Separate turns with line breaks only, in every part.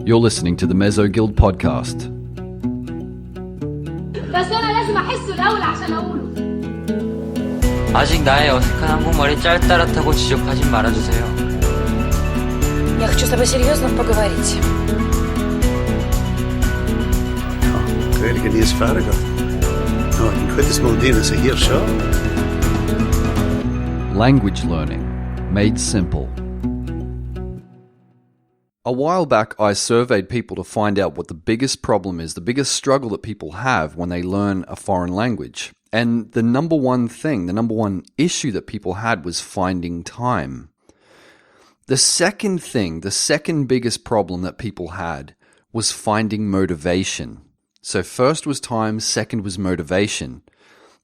You're listening to the Mezzo Guild podcast.
بس أنا لازم أحسه الأول عشان أقوله.
아직 나의 어색한 한국말이 짤따рат하고 지적하진 말아주세요.
Я хочу с тобой серьезно поговорить.
Really good news, Farragut. No, I can quit this Maldinas a year short.
Language learning, made simple. A while back, I surveyed people to find out what the biggest problem is, the biggest struggle that people have when they learn a foreign language. And the number one issue that people had was finding time. The second biggest problem that people had was finding motivation. So first was time, second was motivation.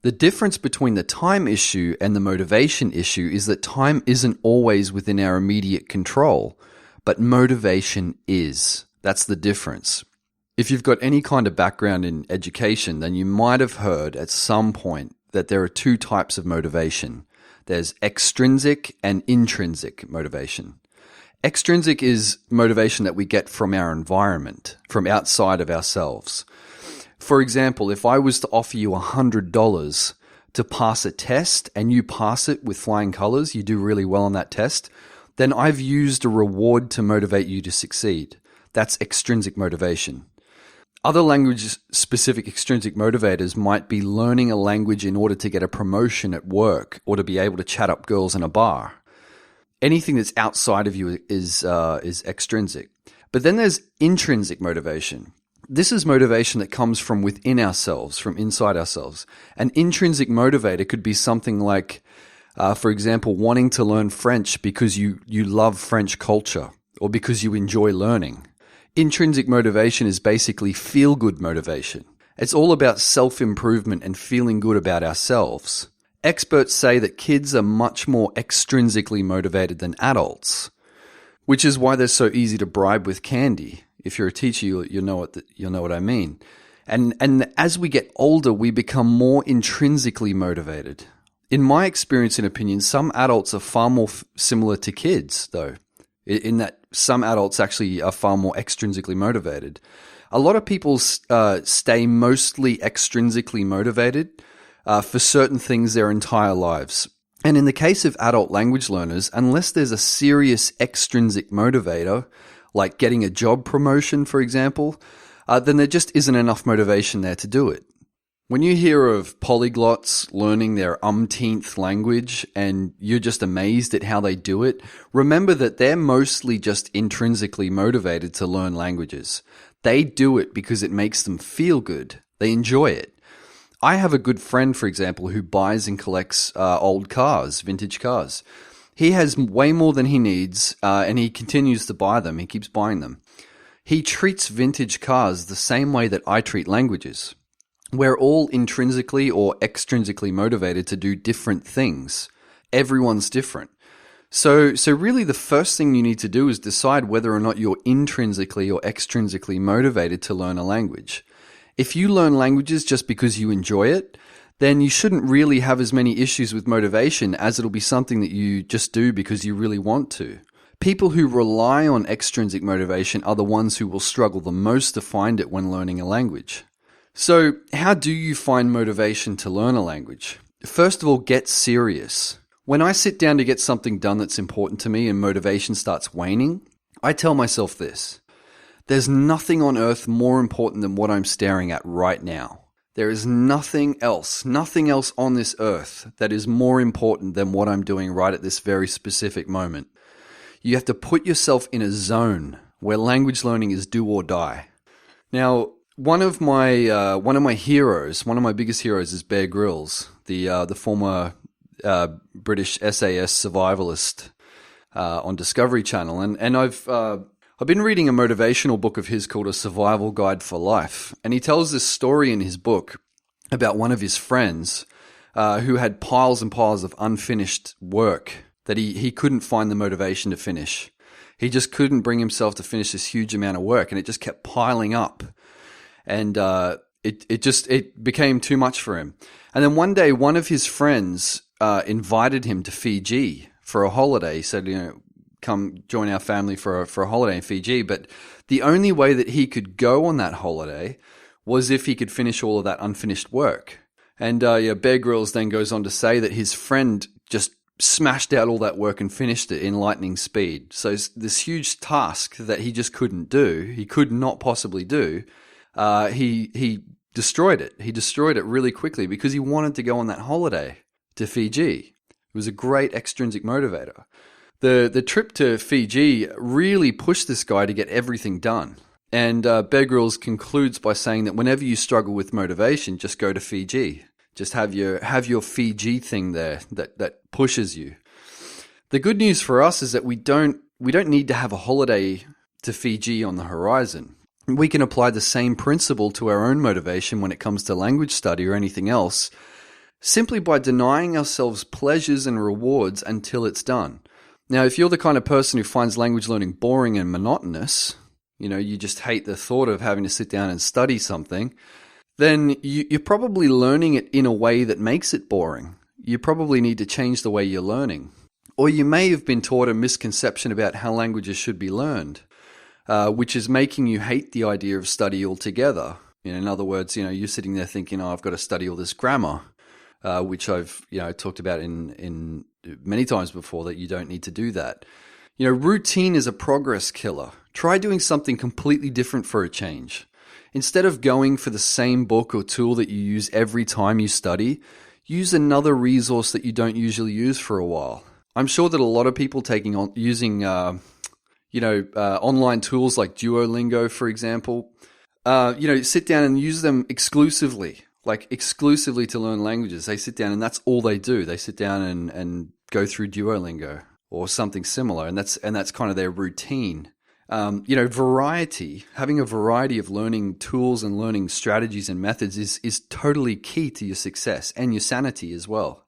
The difference between the time issue and the motivation issue is that time isn't always within our immediate control, but motivation is. That's the difference. If you've got any kind of background in education, then you might have heard at some point that there are two types of motivation. There's extrinsic and intrinsic motivation. Extrinsic is motivation that we get from our environment, from outside of ourselves. For example, if I was to offer you $100 to pass a test and you pass it with flying colors, you do really well on that test, then I've used a reward to motivate you to succeed. That's extrinsic motivation. Other language-specific extrinsic motivators might be learning a language in order to get a promotion at work or to be able to chat up girls in a bar. Anything that's outside of you is extrinsic. But then there's intrinsic motivation. This is motivation that comes from within ourselves, from inside ourselves. An intrinsic motivator could be something like, for example, wanting to learn French because you love French culture or because you enjoy learning. Intrinsic motivation is basically feel-good motivation. It's all about self-improvement and feeling good about ourselves. Experts say that kids are much more extrinsically motivated than adults, which is why they're so easy to bribe with candy. If you're a teacher, you'll know what I mean. And as we get older, we become more intrinsically motivated. In my experience and opinion, some adults are far more similar to kids, though, in that some adults actually are far more extrinsically motivated. A lot of people stay mostly extrinsically motivated for certain things their entire lives. And in the case of adult language learners, unless there's a serious extrinsic motivator, like getting a job promotion, for example, then there just isn't enough motivation there to do it. When you hear of polyglots learning their umpteenth language and you're just amazed at how they do it, remember that they're mostly just intrinsically motivated to learn languages. They do it because it makes them feel good. They enjoy it. I have a good friend, for example, who buys and collects old cars, vintage cars. He has way more than he needs, and he continues to buy them. He keeps buying them. He treats vintage cars the same way that I treat languages. We're all intrinsically or extrinsically motivated to do different things. Everyone's different. So really the first thing you need to do is decide whether or not you're intrinsically or extrinsically motivated to learn a language. If you learn languages just because you enjoy it, then you shouldn't really have as many issues with motivation as it'll be something that you just do because you really want to. People who rely on extrinsic motivation are the ones who will struggle the most to find it when learning a language. So, how do you find motivation to learn a language? First of all, get serious. When I sit down to get something done that's important to me and motivation starts waning, I tell myself this: there's nothing on earth more important than what I'm staring at right now. There is nothing else on this earth that is more important than what I'm doing right at this very specific moment. You have to put yourself in a zone where language learning is do or die. Now, one of my heroes, one of my biggest heroes is Bear Grylls, the former British SAS survivalist on Discovery Channel, and I've been reading a motivational book of his called A Survival Guide for Life, and he tells this story in his book about one of his friends who had piles and piles of unfinished work that he couldn't find the motivation to finish. He just couldn't bring himself to finish this huge amount of work, and it just kept piling up. And it became too much for him. And then one day, one of his friends invited him to Fiji for a holiday. He said, come join our family for a holiday in Fiji. But the only way that he could go on that holiday was if he could finish all of that unfinished work. And Bear Grylls then goes on to say that his friend just smashed out all that work and finished it in lightning speed. So this huge task that he just couldn't do, he could not possibly do, he destroyed it. He destroyed it really quickly because he wanted to go on that holiday to Fiji. It was a great extrinsic motivator. The trip to Fiji really pushed this guy to get everything done. And Bear Grylls concludes by saying that whenever you struggle with motivation, just go to Fiji. Just have your Fiji thing there that pushes you. The good news for us is that we don't need to have a holiday to Fiji on the horizon. We can apply the same principle to our own motivation when it comes to language study or anything else, simply by denying ourselves pleasures and rewards until it's done. Now, if you're the kind of person who finds language learning boring and monotonous, you just hate the thought of having to sit down and study something, then you're probably learning it in a way that makes it boring. You probably need to change the way you're learning. Or you may have been taught a misconception about how languages should be learned, which is making you hate the idea of study altogether. In other words, you're sitting there thinking, I've got to study all this grammar, which I've talked about in many times before, that you don't need to do that. Routine is a progress killer. Try doing something completely different for a change. Instead of going for the same book or tool that you use every time you study, use another resource that you don't usually use for a while. I'm sure that a lot of people using online tools like Duolingo, for example, sit down and use them exclusively to learn languages. They sit down and that's all they do. They sit down and go through Duolingo or something similar, and that's kind of their routine. Having a variety of learning tools and learning strategies and methods is totally key to your success and your sanity as well.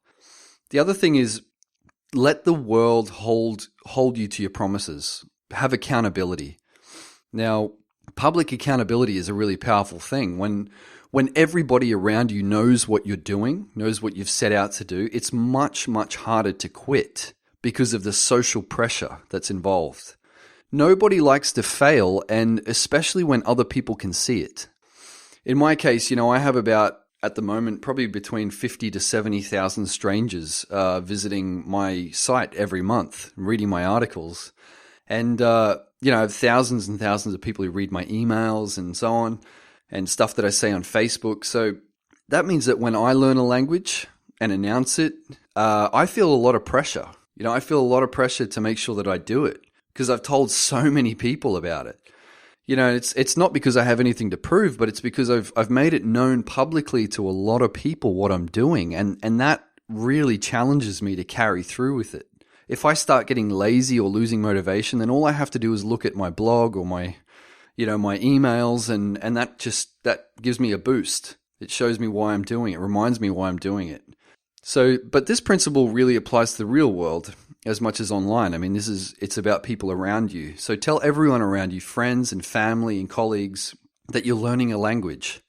The other thing is, let the world hold you to your promises. Have accountability. Now, public accountability is a really powerful thing. When everybody around you knows what you're doing, knows what you've set out to do, it's much, much harder to quit because of the social pressure that's involved. Nobody likes to fail, and especially when other people can see it. In my case, I have about, at the moment, probably between 50 to 70,000 strangers visiting my site every month, reading my articles. And, I have thousands and thousands of people who read my emails and so on, and stuff that I say on Facebook. So that means that when I learn a language and announce it, I feel a lot of pressure. I feel a lot of pressure to make sure that I do it, because I've told so many people about it. It's not because I have anything to prove, but it's because I've made it known publicly to a lot of people what I'm doing, and that really challenges me to carry through with it. If I start getting lazy or losing motivation, then all I have to do is look at my blog or my emails, and that gives me a boost. It shows me why I'm doing it, reminds me why I'm doing it. So, but this principle really applies to the real world as much as online. I mean, it's about people around you. So tell everyone around you, friends and family and colleagues, that you're learning a language.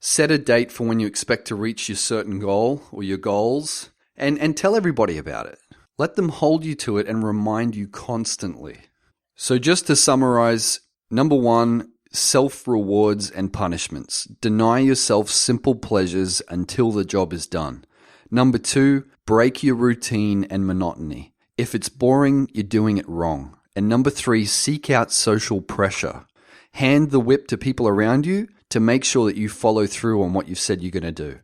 Set a date for when you expect to reach your certain goal or your goals, and tell everybody about it. Let them hold you to it and remind you constantly. So just to summarize, number 1, self-rewards and punishments. Deny yourself simple pleasures until the job is done. Number 2, break your routine and monotony. If it's boring, you're doing it wrong. And number 3, seek out social pressure. Hand the whip to people around you to make sure that you follow through on what you've said you're going to do.